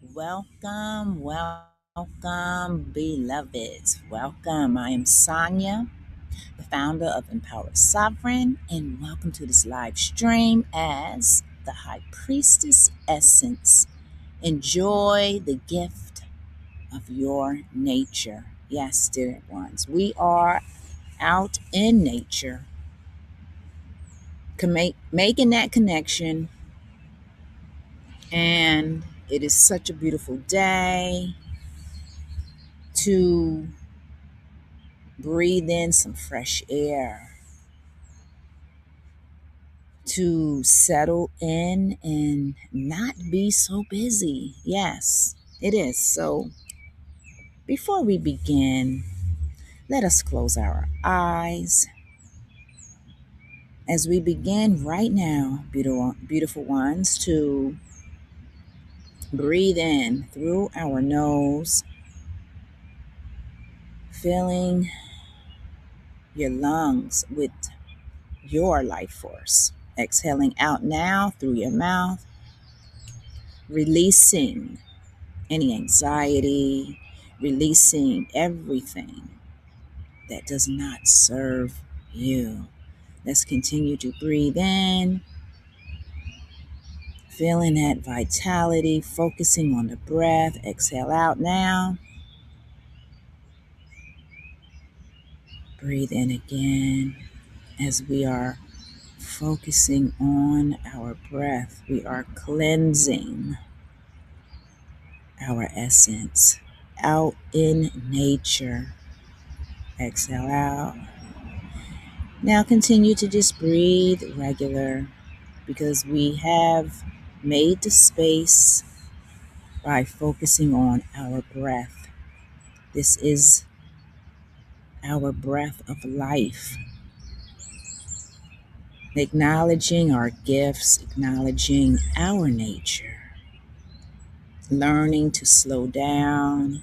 Welcome, welcome, beloveds. Welcome. I am Sonia, the founder of Empowered Sovereign, and welcome to this live stream as the High Priestess Essence. Enjoy the gift of your nature. Yes, dear ones, we are out in nature, making that connection, and it is such a beautiful day to breathe in some fresh air, to settle in and not be so busy. Yes, it is. So, before we begin, let us close our eyes as we begin right now, beautiful ones, to breathe in through our nose, filling your lungs with your life force. Exhaling out now through your mouth, releasing any anxiety, releasing everything that does not serve you. Let's continue to breathe in, feeling that vitality, focusing on the breath. Exhale out now. Breathe in again as we are focusing on our breath. We are cleansing our essence out in nature. Exhale out. Now continue to just breathe regular because we have made the space by focusing on our breath. This is our breath of life. Acknowledging our gifts, acknowledging our nature, learning to slow down,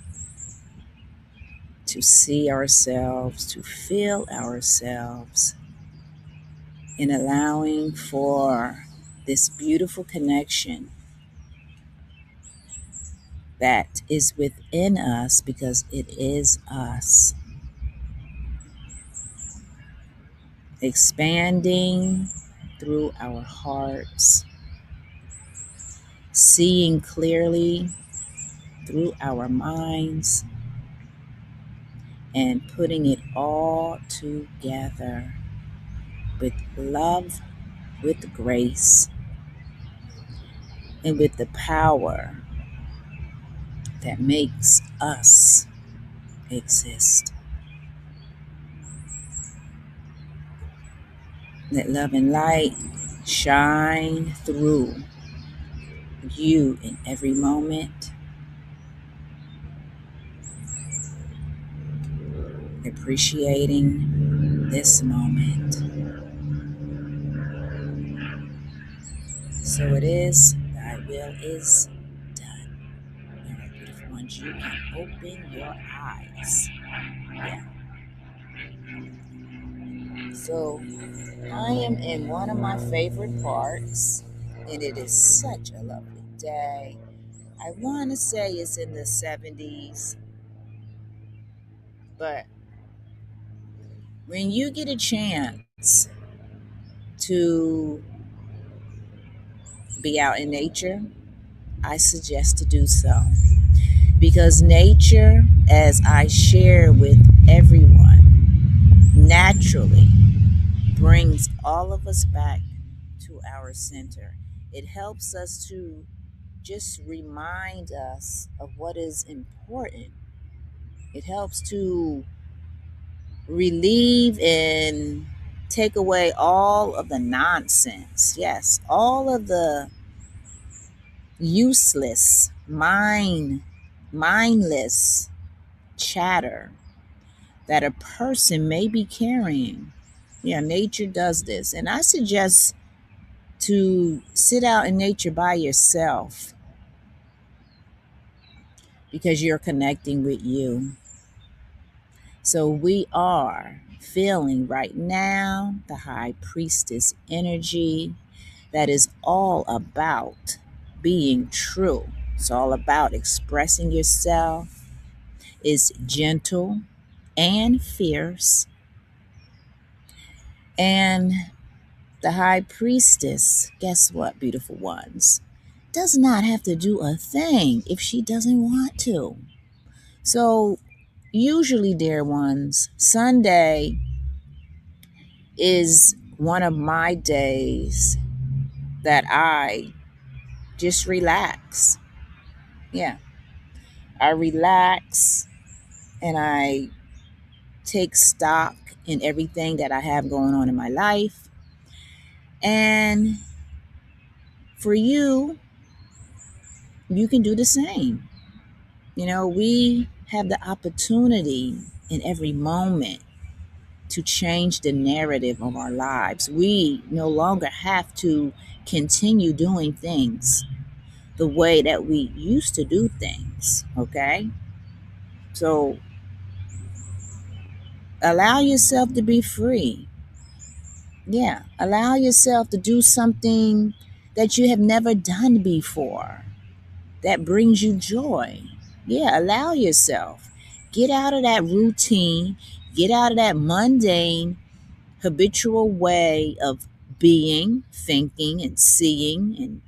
to see ourselves, to feel ourselves, and allowing for this beautiful connection that is within us because it is us. Expanding through our hearts, seeing clearly through our minds, and putting it all together with love, with grace, and with the power that makes us exist. Let love and light shine through you in every moment, appreciating this moment. So it is, thy will is done. All right, beautiful ones, you can open your eyes. Yeah. So I am in one of my favorite parks, and it is such a lovely day. I want to say it's in the 70s, but when you get a chance to be out in nature, I suggest to do so. Because nature, as I share with everyone, naturally brings all of us back to our center. It helps us to just remind us of what is important. It helps to relieve and take away all of the nonsense. Yes, all of the useless, mindless chatter that a person may be carrying. Yeah, nature does this. And I suggest to sit out in nature by yourself because you're connecting with you. So we are feeling right now the high priestess energy that is all about being true. It's all about expressing yourself. It's gentle and fierce. And the high priestess, guess what, beautiful ones, does not have to do a thing if she doesn't want to. So, usually, dear ones, Sunday is one of my days that I just relax. Yeah, I relax and I take stock in everything that I have going on in my life. And for you, you can do the same. You know, we have the opportunity in every moment to change the narrative of our lives. We no longer have to continue doing things the way that we used to do things, okay? So allow yourself to be free. Yeah, allow yourself to do something that you have never done before that brings you joy. Yeah, allow yourself. Get out of that routine, get out of that mundane, habitual way of being, thinking, and seeing, and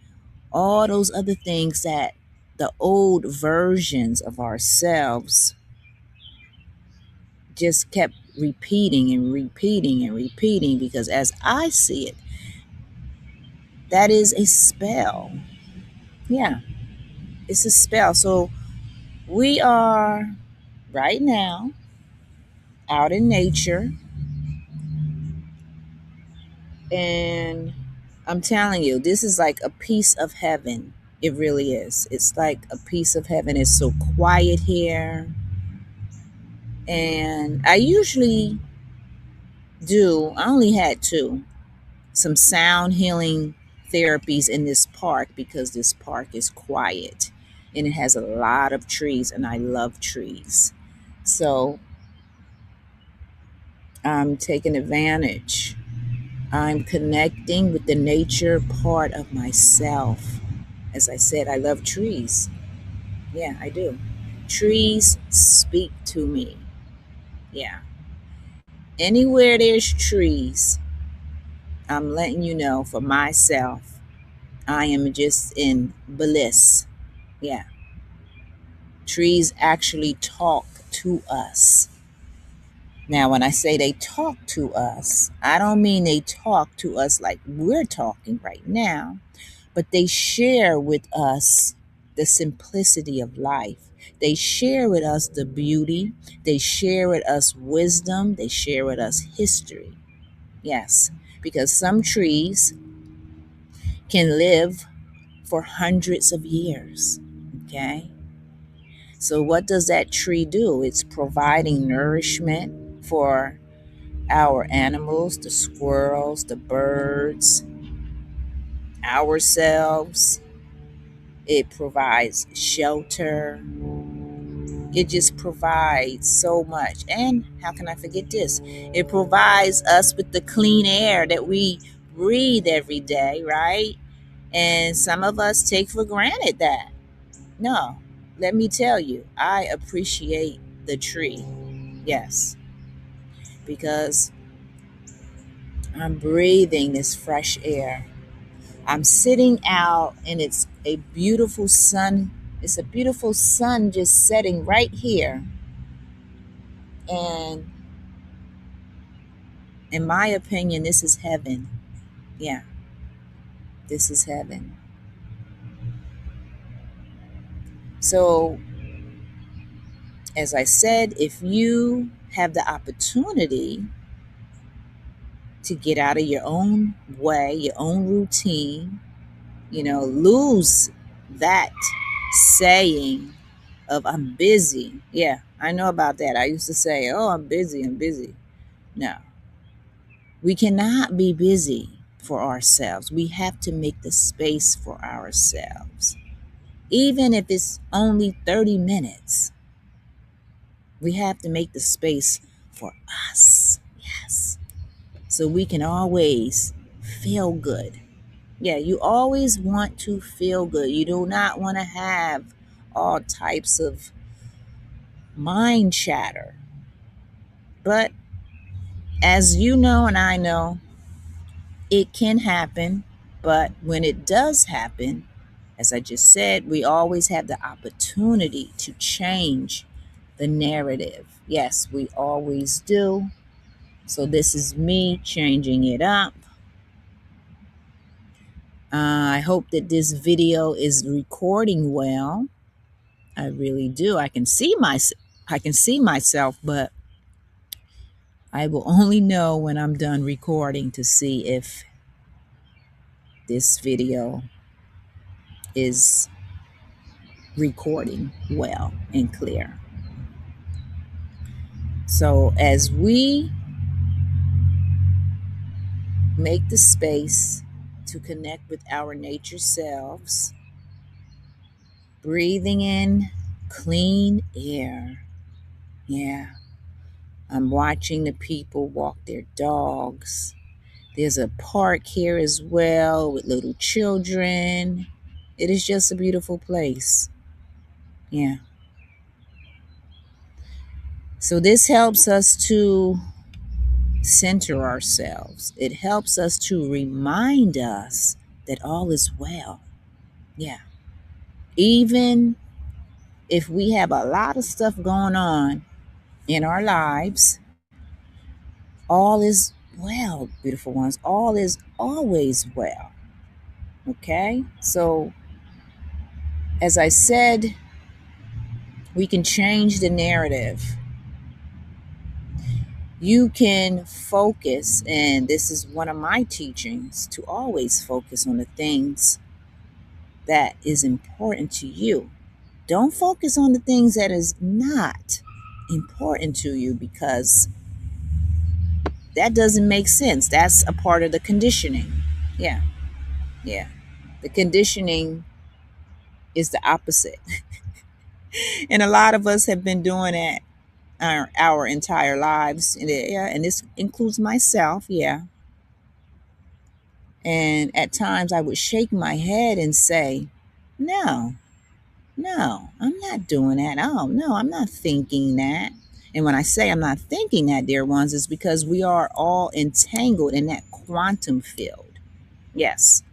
all those other things that the old versions of ourselves just kept repeating and repeating and repeating, because as I see it, that is a spell. Yeah, it's a spell. So we are right now out in nature, and I'm telling you, this is like a piece of heaven. It really is. It's like a piece of heaven. It's so quiet here. And I usually I only had two, some sound healing therapies in this park because this park is quiet and it has a lot of trees, and I love trees. So I'm taking advantage. I'm connecting with the nature part of myself. As I said, I love trees. Yeah, I do. Trees speak to me. Yeah. Anywhere there's trees, I'm letting you know for myself, I am just in bliss. Yeah. Trees actually talk to us. Now, when I say they talk to us, I don't mean they talk to us like we're talking right now, but they share with us the simplicity of life. They share with us the beauty. They share with us wisdom. They share with us history. Yes, because some trees can live for hundreds of years. Okay. So, what does that tree do? It's providing nourishment for our animals, the squirrels, the birds, ourselves. It provides shelter. It just provides so much. And how can I forget this? It provides us with the clean air that we breathe every day, right? And some of us take for granted that. No, let me tell you, I appreciate the tree. Yes, because I'm breathing this fresh air. I'm sitting out and it's a beautiful sun. It's a beautiful sun just setting right here. And in my opinion, this is heaven. Yeah, this is heaven. So, as I said, if you have the opportunity to get out of your own way, your own routine, lose that saying of I'm busy. Yeah, I know about that. I used to say, oh, I'm busy, I'm busy. No, we cannot be busy for ourselves. We have to make the space for ourselves. Even if it's only 30 minutes, we have to make the space for us. Yes. So we can always feel good. Yeah, you always want to feel good. You do not want to have all types of mind chatter. But as you know, and I know, it can happen. But when it does happen, as I just said, we always have the opportunity to change the narrative. Yes, we always do. So this is me changing it up. I hope that this video is recording well. I really do. I can see myself, but I will only know when I'm done recording to see if this video is recording well and clear. So as we make the space to connect with our nature selves, breathing in clean air. Yeah, I'm watching the people walk their dogs. There's a park here as well with little children. It is just a beautiful place. Yeah. So this helps us to center ourselves. It helps us to remind us that all is well. Yeah. Even if we have a lot of stuff going on in our lives, all is well, beautiful ones. All is always well. Okay? So, as I said, we can change the narrative. You can focus, and this is one of my teachings, to always focus on the things that is important to you. Don't focus on the things that is not important to you, because that doesn't make sense. That's a part of the conditioning. Yeah, yeah. The conditioning is the opposite. And a lot of us have been doing it our entire lives. Yeah, and this includes myself. Yeah. And at times I would shake my head and say, no, no, I'm not doing that. Oh, no, I'm not thinking that. And when I say I'm not thinking that, dear ones, is because we are all entangled in that quantum field. Yes.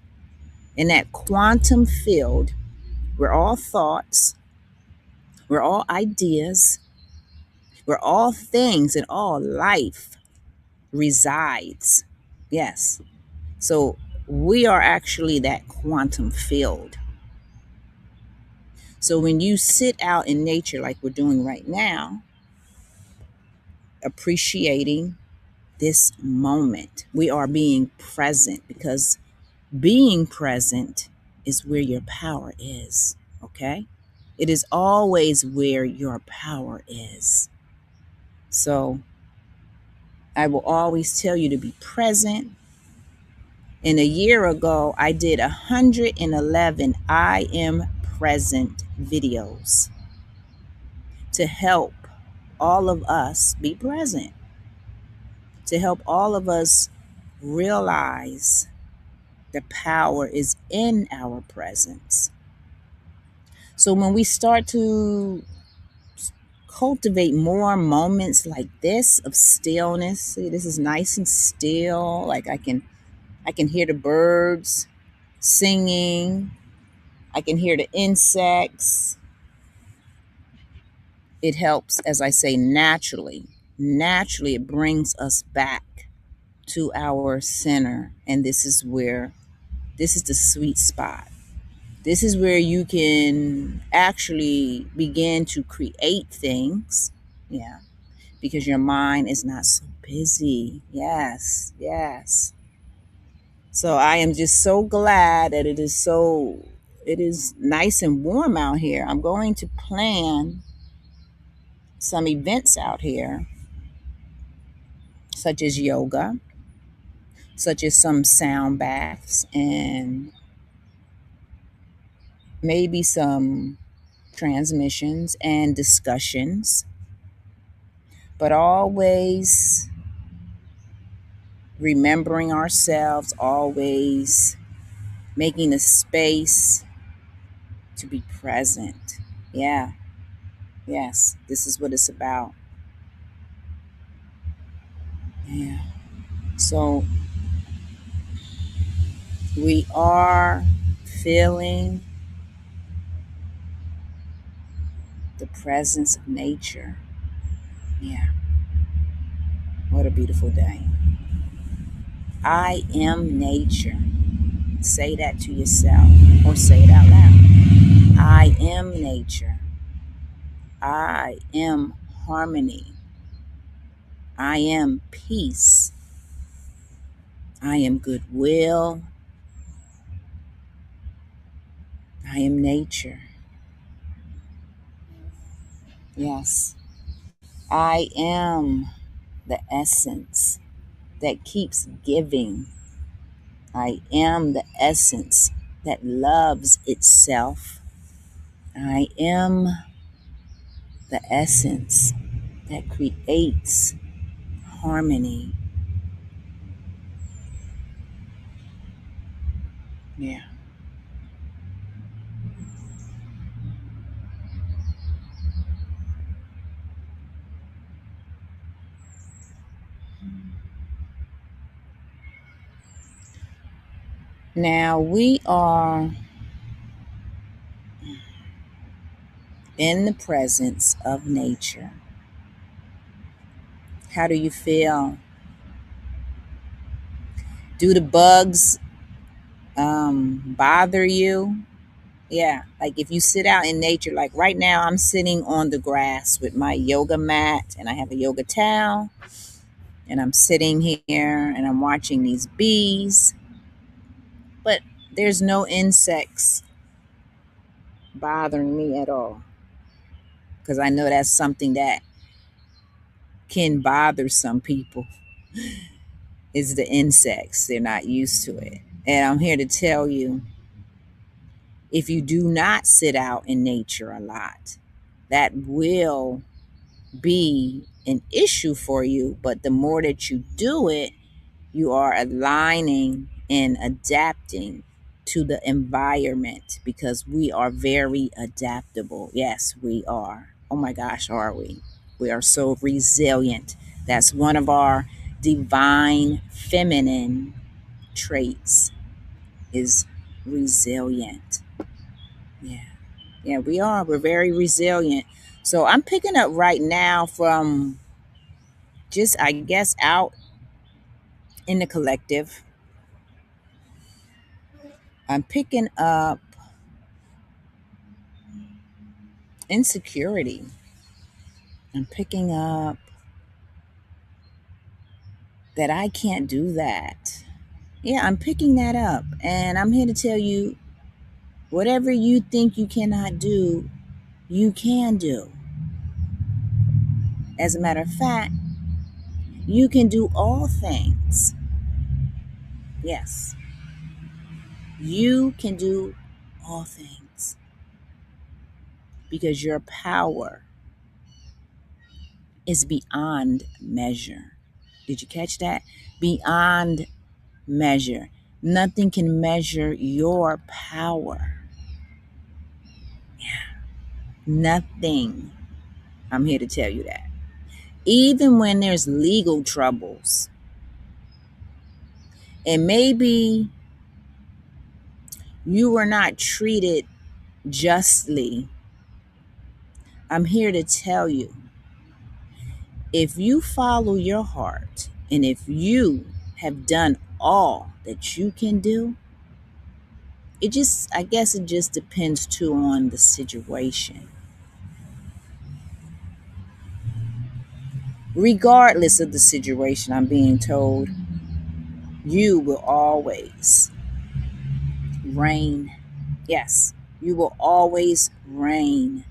In that quantum field, we're all thoughts, we're all ideas, we're all things, and all life resides. Yes. So we are actually that quantum field. So when you sit out in nature like we're doing right now, appreciating this moment, we are being present, because being present is where your power is. Okay? It is always where your power is. So I will always tell you to be present. And a year ago, I did 111 I am present videos to help all of us be present, to help all of us realize the power is in our presence. So when we start to cultivate more moments like this of stillness, see, this is nice and still, like I can hear the birds singing, I can hear the insects. It helps, as I say, naturally. Naturally, it brings us back to our center. And this is the sweet spot. This is where you can actually begin to create things. Yeah. Because your mind is not so busy. Yes. Yes. So I am just so glad that it is nice and warm out here. I'm going to plan some events out here, such as yoga, such as some sound baths, and maybe some transmissions and discussions, but always remembering ourselves, always making a space to be present. Yeah, yes, this is what it's about. Yeah. So we are feeling the presence of nature. Yeah, what a beautiful day. I am nature. Say that to yourself or say it out loud. I am nature. I am harmony. I am peace. I am goodwill. I am nature. Yes. I am the essence that keeps giving. I am the essence that loves itself. I am the essence that creates harmony. Yeah. Now we are in the presence of nature. How do you feel? Do the bugs bother you? Yeah, like if you sit out in nature, like right now, I'm sitting on the grass with my yoga mat and I have a yoga towel, and I'm sitting here and I'm watching these bees, but there's no insects bothering me at all because I know that's something that can bother some people is the insects. They're not used to it. And I'm here to tell you, if you do not sit out in nature a lot, that will be an issue for you. But the more that you do it, you are aligning and adapting to the environment because we are very adaptable. Yes, we are. Oh my gosh, are we? We are so resilient. That's one of our divine feminine traits is resilient. Yeah. Yeah, we are. We're very resilient. So I'm picking up right now from just, I guess, out in the collective. I'm picking up insecurity. I'm picking up that I can't do that. Yeah, I'm picking that up. And I'm here to tell you whatever you think you cannot do, you can do. As a matter of fact, you can do all things. Yes, you can do all things because your power is beyond measure. Did you catch that? Beyond measure. Nothing can measure your power. Nothing. I'm here to tell you that. Even when there's legal troubles, and maybe you were not treated justly, I'm here to tell you, if you follow your heart and if you have done all that you can do, I guess it just depends too on the situation. Regardless of the situation, I'm being told, you will always reign. Yes, you will always reign.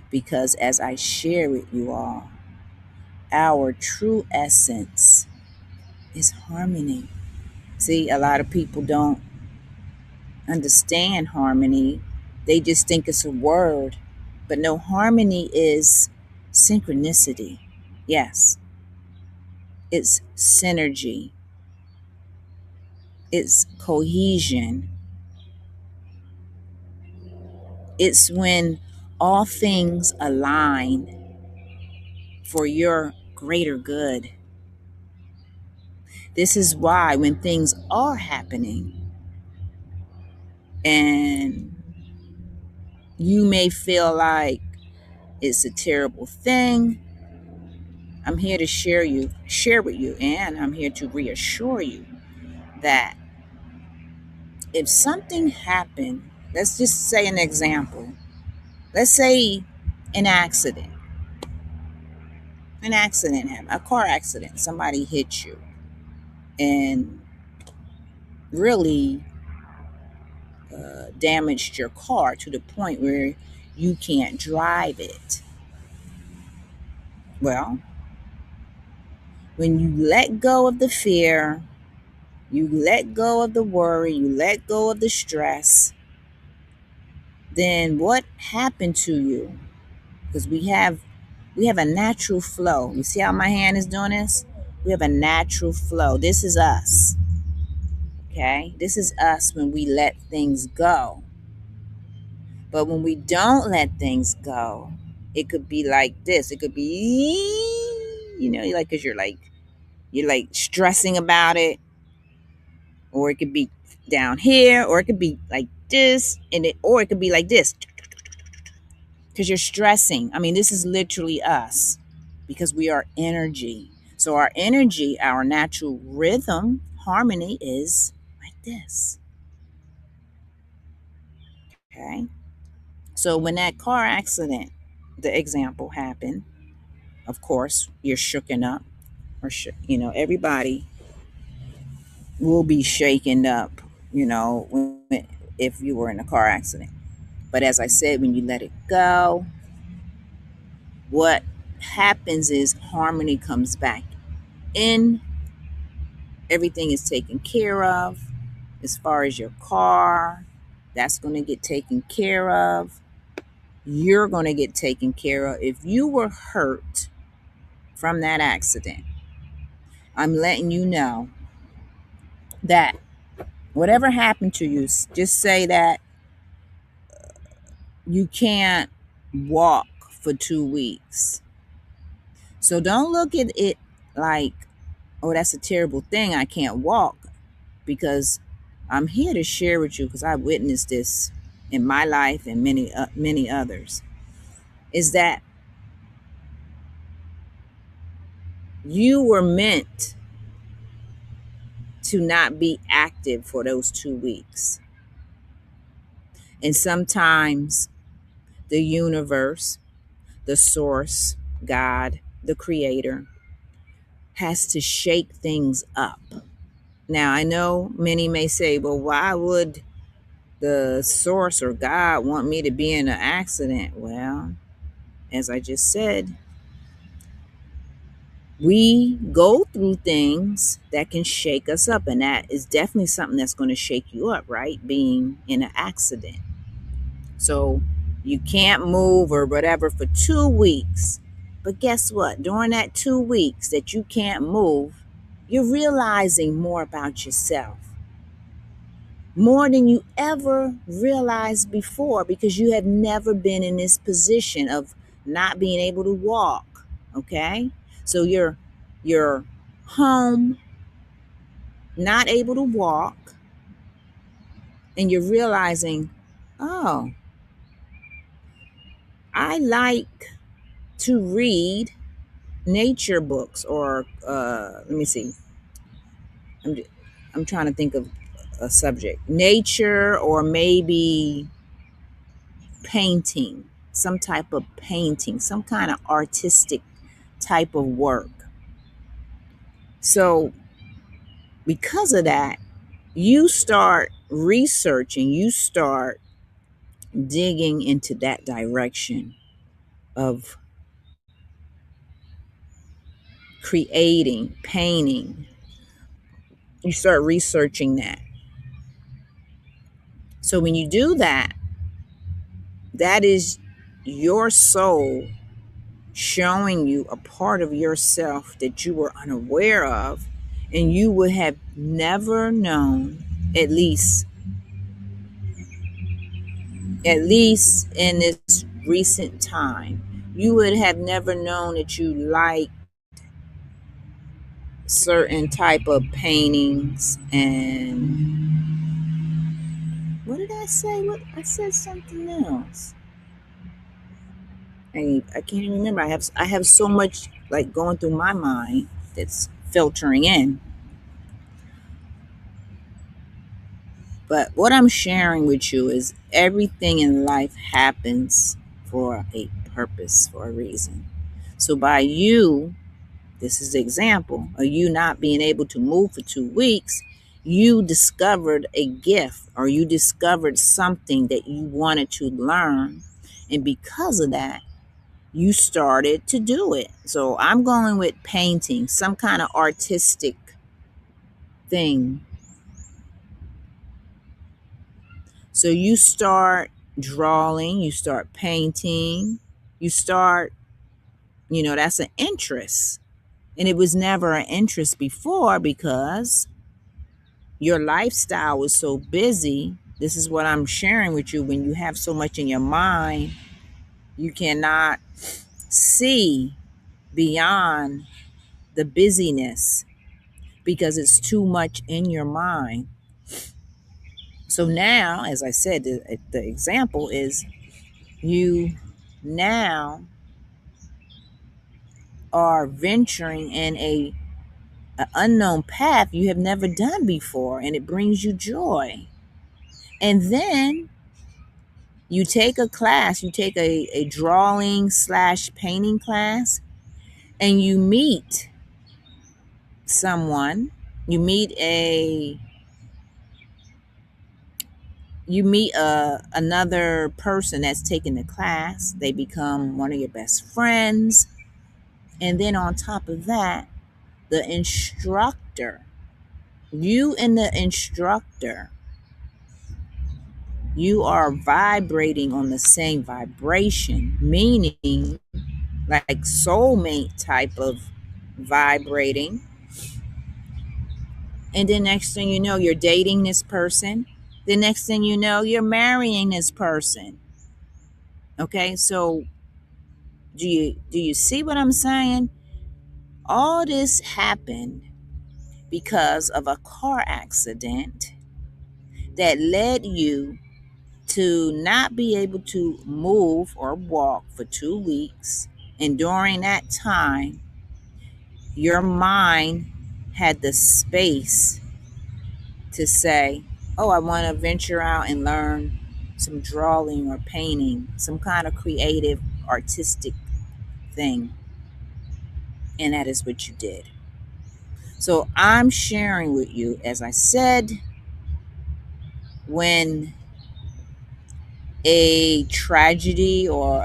Because as I share with you all, our true essence is harmony. See, a lot of people don't understand harmony. They just think it's a word. But no, harmony is synchronicity. Yes, it's synergy. It's cohesion. It's when all things align for your greater good. This is why when things are happening and you may feel like it's a terrible thing, I'm here to share with you, and I'm here to reassure you that if something happened, let's just say an example. Let's say an accident. An accident happened, a car accident. Somebody hit you and really damaged your car to the point where you can't drive it. Well, when you let go of the fear, you let go of the worry, you let go of the stress, then what happened to you? Because we have a natural flow. You see how my hand is doing this? We have a natural flow. This is us. Okay? This is us when we let things go. But when we don't let things go, it could be like this. It could be, like, because you're like stressing about it, or it could be down here, or it could be like this, or it could be like this, because you're stressing. I mean, this is literally us, because we are energy. So our energy, our natural rhythm, harmony is like this. Okay. So when that car accident, the example happened, of course, you're shooken up, or everybody will be shaken up, if you were in a car accident. But as I said, when you let it go, what happens is harmony comes back in. Everything is taken care of. As far as your car, that's going to get taken care of. You're going to get taken care of. If you were hurt from that accident, I'm letting you know that whatever happened to you, just say that you can't walk for 2 weeks. So don't look at it like, oh, that's a terrible thing, I can't walk, because I'm here to share with you, because I witnessed this in my life and many others, is that you were meant to not be active for those 2 weeks. And sometimes the universe, the source, God, the creator, has to shake things up. Now, I know many may say, well, why would the source or God want me to be in an accident? Well, as I just said, we go through things that can shake us up, and that is definitely something that's going to shake you up, right? Being in an accident. So you can't move or whatever for 2 weeks. But guess what? During that 2 weeks that you can't move, you're realizing more about yourself, more than you ever realized before, because you have never been in this position of not being able to walk. Okay? So you're home, not able to walk, and you're realizing, oh, I like to read nature books, or let me see. I'm I'm trying to think of a subject. Nature, or maybe painting, some type of painting, some kind of artistic type of work. So because of that, you start researching, you start digging into that direction of creating, painting. You start researching that. So when you do that, that is your soul showing you a part of yourself that you were unaware of, And you would have never known, at least in this recent time, you would have never known that you like certain type of paintings. And what did I say? What I said something else. I can't even remember. I have so much like going through my mind that's filtering in. But what I'm sharing with you is everything in life happens for a purpose, for a reason. So by you, this is the example of you not being able to move for 2 weeks, you discovered a gift or you discovered something that you wanted to learn. And because of that, you started to do it. So I'm going with painting, some kind of artistic thing. So you start drawing, you start painting, you start, that's an interest. And it was never an interest before because your lifestyle was so busy. This is what I'm sharing with you. When you have so much in your mind, you cannot see beyond the busyness because it's too much in your mind. So now, as I said, the example is you now are venturing in a unknown path you have never done before, and it brings you joy. And then you take a class, you take a drawing slash painting class, and you meet someone, you meet another person that's taking the class. They become one of your best friends. And then on top of that, the instructor, you and the instructor, you are vibrating on the same vibration, meaning like soulmate type of vibrating. And then next thing you know, you're dating this person. The next thing you know, you're marrying this person. Okay, so do you see what I'm saying? All this happened because of a car accident that led you to not be able to move or walk for 2 weeks. And during that time, your mind had the space to say, oh, I want to venture out and learn some drawing or painting, some kind of creative, artistic thing. And that is what you did. So I'm sharing with you, as I said, when a tragedy or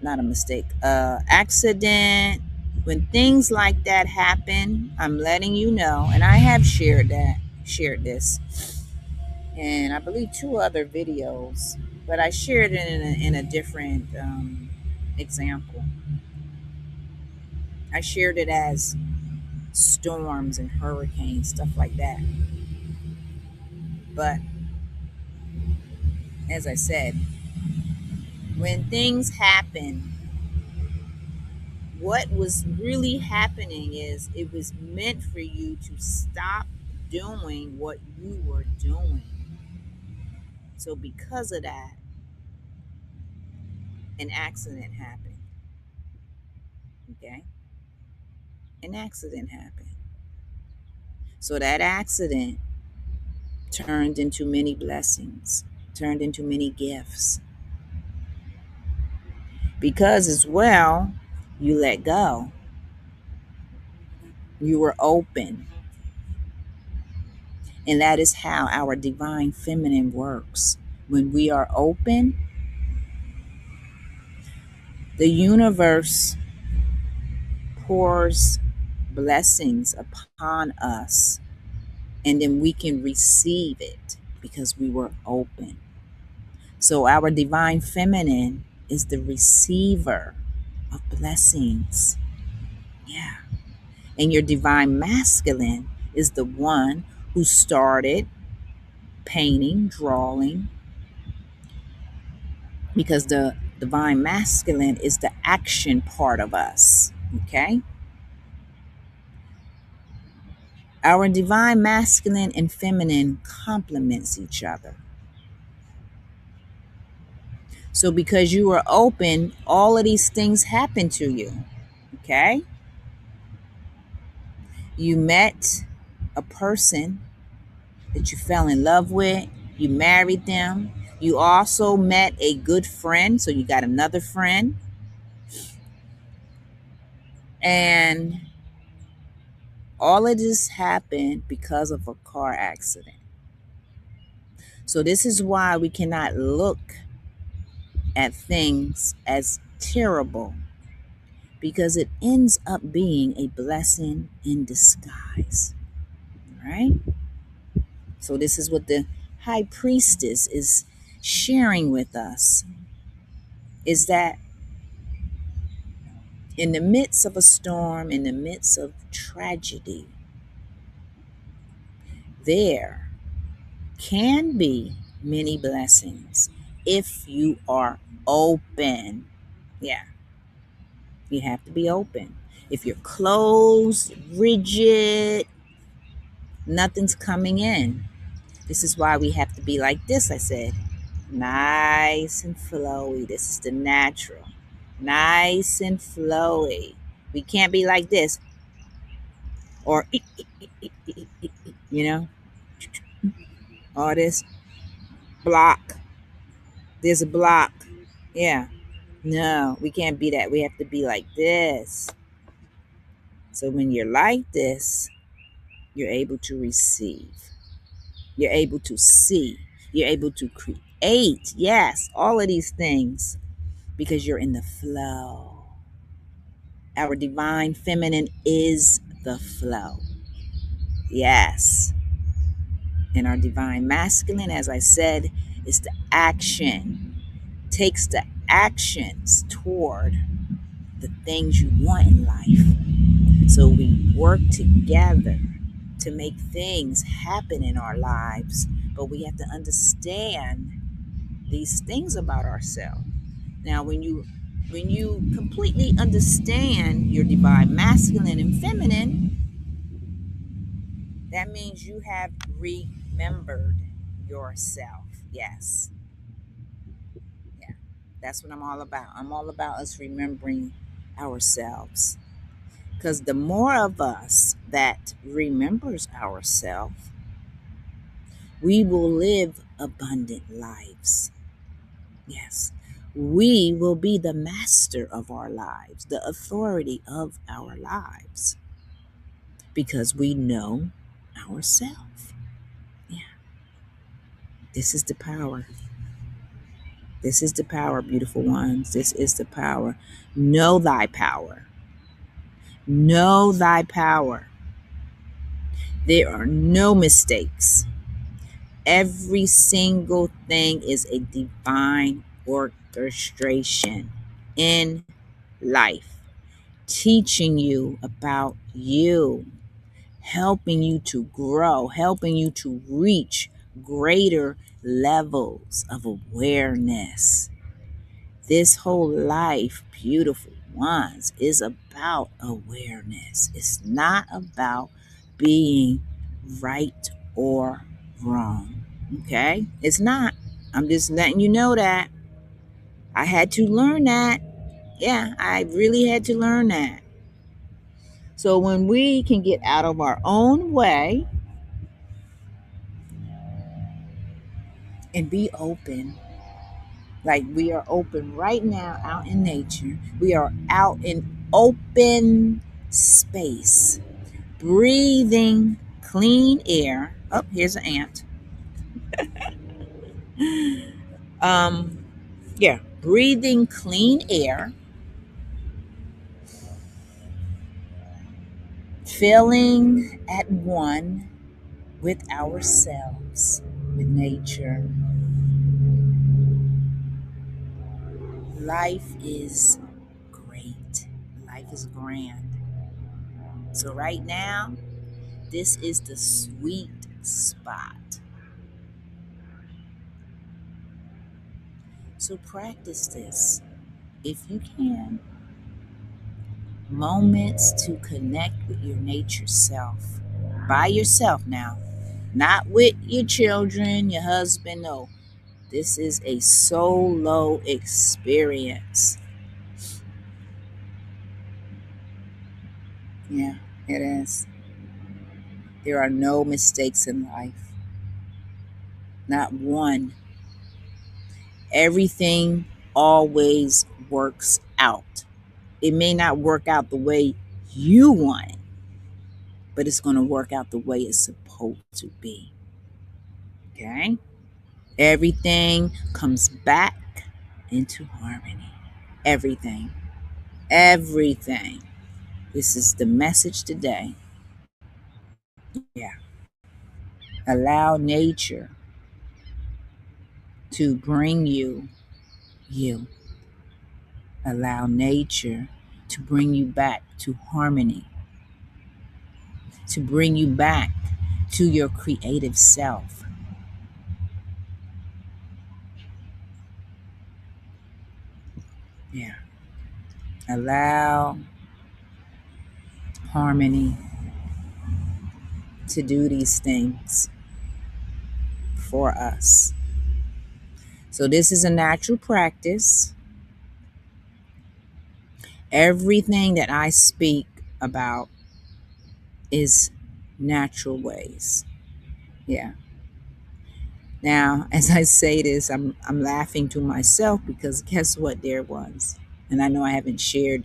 not a mistake, accident, when things like that happen, I'm letting you know, and I have shared this, and I believe 2 other videos, but I shared it in a different example. I shared it as storms and hurricanes, stuff like that. But as I said, when things happen, what was really happening is it was meant for you to stop doing what you were doing. So because of that, an accident happened. Okay? An accident happened. So that accident turned into many blessings, turned into many gifts. Because as well, you let go. You were open. And that is how our divine feminine works. When we are open, the universe pours blessings upon us, and then we can receive it because we were open. So our divine feminine is the receiver of blessings. Yeah. And your divine masculine is the one who started painting, drawing, because the divine masculine is the action part of us. Okay? Our divine masculine and feminine complements each other. So because you are open, all of these things happen to you. Okay? You met a person that you fell in love with, you married them. You also met a good friend, so you got another friend. And all of this happened because of a car accident. So this is why we cannot look at things as terrible, because it ends up being a blessing in disguise. Right? So this is what the high priestess is sharing with us, is that in the midst of a storm, in the midst of tragedy, there can be many blessings if you are open. Yeah, you have to be open. If you're closed, rigid, nothing's coming in. This is why we have to be like this, I said. Nice and flowy. This is the natural. Nice and flowy. We can't be like this or, you know, all this block. There's a block. Yeah. No, we can't be that. We have to be like this. So when you're like this, you're able to receive. You're able to see. You're able to create. Yes, all of these things because you're in the flow. Our divine feminine is the flow. Yes. And our divine masculine, as I said, is the action. Takes the actions toward the things you want in life. So we work together to make things happen in our lives, but we have to understand these things about ourselves. Now, when you completely understand your divine masculine and feminine, that means you have remembered yourself. Yes. Yeah. That's what I'm all about. I'm all about us remembering ourselves. Because the more of us that remembers ourselves, we will live abundant lives. Yes. We will be the master of our lives, the authority of our lives, because we know ourselves. Yeah. This is the power. This is the power, beautiful ones. This is the power. Know thy power. Know thy power. There are no mistakes. Every single thing is a divine orchestration in life, teaching you about you, helping you to grow, helping you to reach greater levels of awareness. This whole life, beautiful ones, is about awareness. It's not about being right or wrong. Okay? It's not. I'm just letting you know that. I had to learn that. Yeah, I really had to learn that. So when we can get out of our own way and be open, like we are open right now out in nature, we are out in open space, breathing clean air. Oh, here's an ant. Um, yeah, breathing clean air, feeling at one with ourselves, with nature. Life is great. Life is grand. So right now, This is the sweet spot. So practice this if you can. Moments to connect with your nature self. By yourself now. Not with your children, your husband. No. This is a solo experience. Yeah, it is. There are no mistakes in life. Not one. Everything always works out. It may not work out the way you want it, but it's going to work out the way it's supposed to be. Okay? Everything comes back into harmony. Everything. Everything. This is the message today. Yeah. Allow nature to bring you you. Allow nature to bring you back to harmony, to bring you back to your creative self. Yeah. Allow harmony to do these things for us. So, this is a natural practice. Everything that I speak about is natural ways. Yeah. Now, as I say this, I'm laughing to myself because guess what, dear ones? And I know I haven't shared,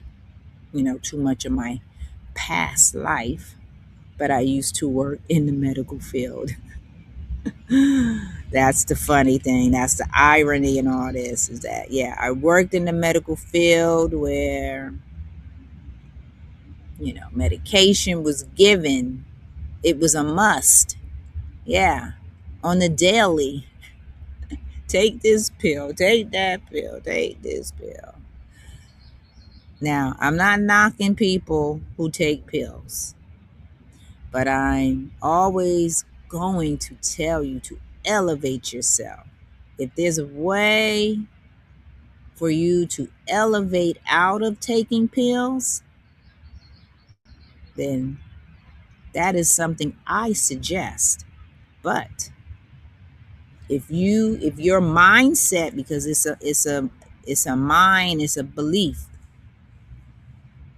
too much of my past life, but I used to work in the medical field. That's the funny thing. That's the irony in all this is that, yeah, I worked in the medical field where, medication was given. It was a must. Yeah. On the daily. Take this pill, take that pill, take this pill. Now, I'm not knocking people who take pills, but I'm always going to tell you to elevate yourself. If there's a way for you to elevate out of taking pills, then that is something I suggest. But if your mindset, because it's a mind, it's a belief,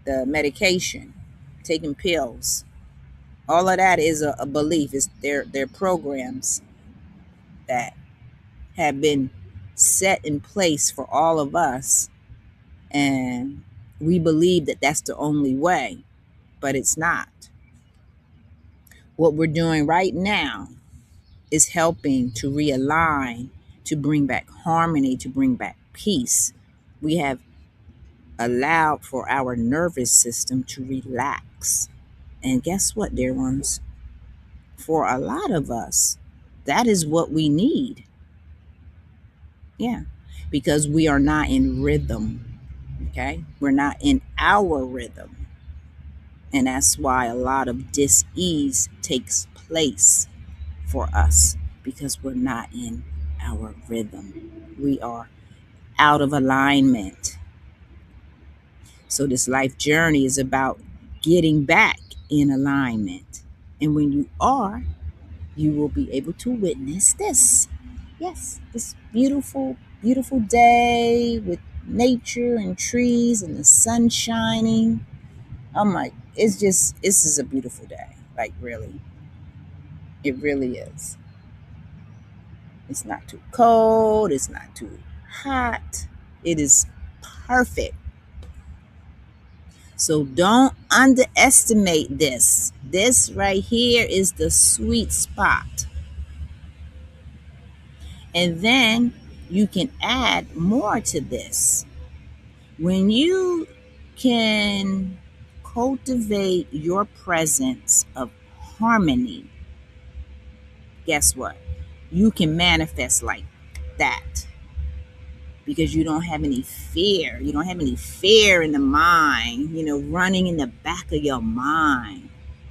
the medication, taking pills, all of that is a belief. It's their programs that have been set in place for all of us, and we believe that that's the only way, but it's not. What we're doing right now is helping to realign, to bring back harmony, to bring back peace. We have allowed for our nervous system to relax. And guess what, dear ones? For a lot of us, that is what we need. Yeah, because we are not in rhythm. Okay, we're not in our rhythm. And that's why a lot of dis-ease takes place for us because we're not in our rhythm. We are out of alignment. So, this life journey is about getting back in alignment. And when you are, you will be able to witness this. Yes, this beautiful, beautiful day with nature and trees and the sun shining. Oh my, this is a beautiful day. Like, really, it really is. It's not too cold, it's not too hot. It is perfect. So don't underestimate this. This right here is the sweet spot. And then you can add more to this. When you can cultivate your presence of harmony, guess what? You can manifest like that because you don't have any fear. You don't have any fear in the mind, running in the back of your mind.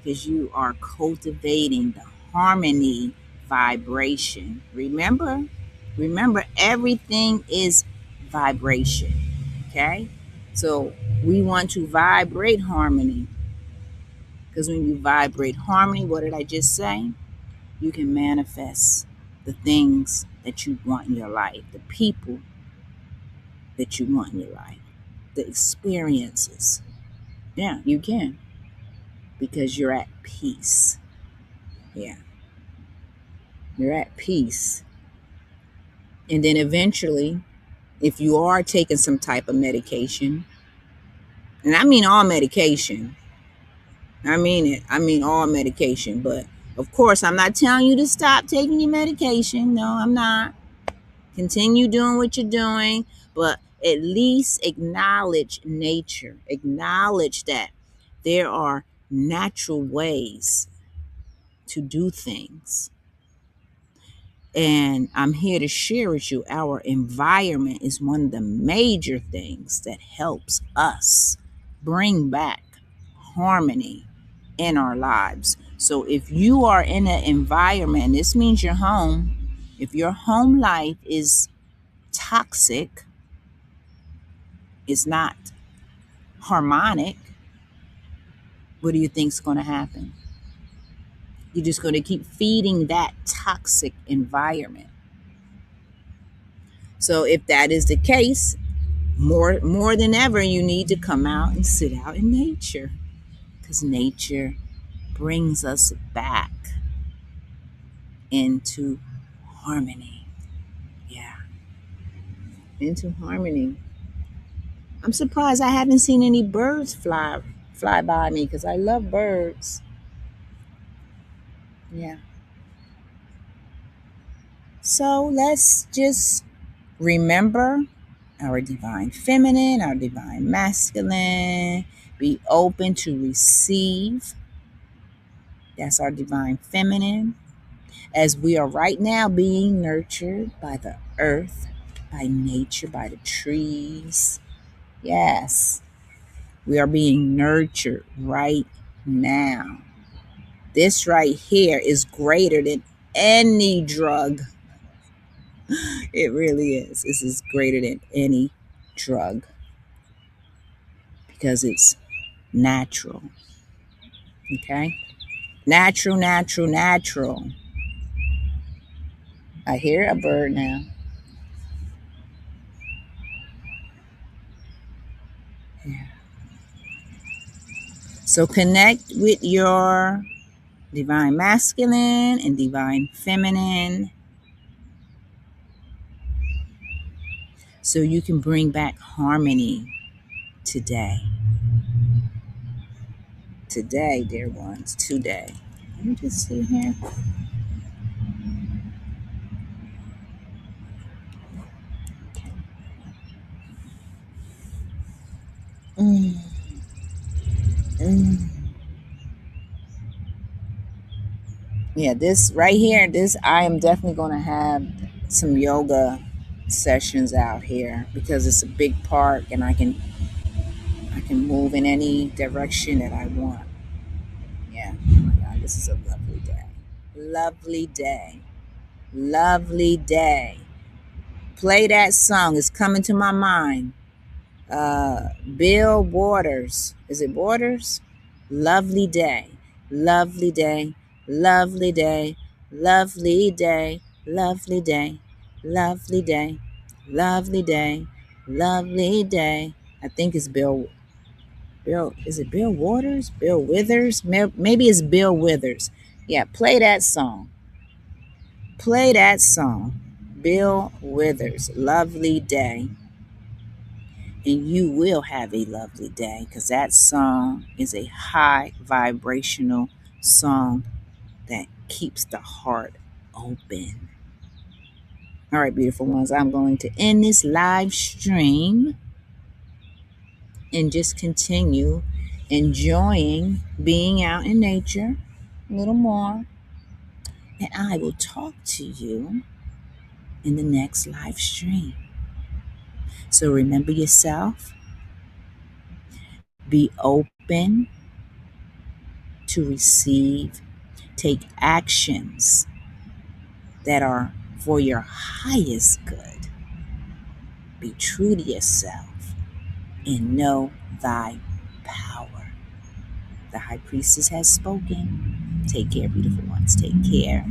because you are cultivating the harmony vibration. Remember, everything is vibration. Okay? So we want to vibrate harmony, because when you vibrate harmony, what did I just say? You can manifest the things that you want in your life, the people that you want in your life, the experiences. Yeah, you can, because you're at peace. Yeah, you're at peace. And then eventually, if you are taking some type of medication, and I mean all medication, I mean it, I mean all medication, but of course, I'm not telling you to stop taking your medication. No, I'm not. Continue doing what you're doing, but at least acknowledge nature. Acknowledge that there are natural ways to do things. And I'm here to share with you, our environment is one of the major things that helps us bring back harmony in our lives. So if you are in an environment, and this means your home, if your home life is toxic, is not harmonic, what do you think is going to happen? You're just going to keep feeding that toxic environment. So if that is the case, more than ever, you need to come out and sit out in nature, because nature brings us back into harmony. Yeah, into harmony. I'm surprised I haven't seen any birds fly by me, because I love birds. Yeah. So let's just remember our divine feminine, our divine masculine. Be open to receive. That's our divine feminine. As we are right now being nurtured by the earth, by nature, by the trees. Yes, we are being nurtured right now. This right here is greater than any drug. It really is. This is greater than any drug, because it's natural. Okay? Natural, natural, natural. I hear a bird now. Yeah. So connect with your divine masculine and divine feminine, so you can bring back harmony today. Today, dear ones, today. Let me just see here. Mm, mm. Yeah, this right here, this I am definitely going to have some yoga sessions out here, because it's a big park and I can move in any direction that I want. Yeah. Oh my God, this is a lovely day. Lovely day. Lovely day. Play that song. It's coming to my mind. Bill Waters. Is it Waters? Lovely day. Lovely day. Lovely day. Lovely day. Lovely day. Lovely day. Lovely day. Lovely day. I think it's Bill, is it Bill Waters? Bill Withers? Maybe it's Bill Withers. Yeah, play that song. Play that song. Bill Withers, Lovely Day. And you will have a lovely day, because that song is a high vibrational song that keeps the heart open. All right, beautiful ones, I'm going to end this live stream and just continue enjoying being out in nature a little more. And I will talk to you in the next live stream. So remember yourself, be open, to receive. Take actions that are for your highest good. Be true to yourself and know thy power. The High Priestess has spoken. Take care, beautiful ones. Take care.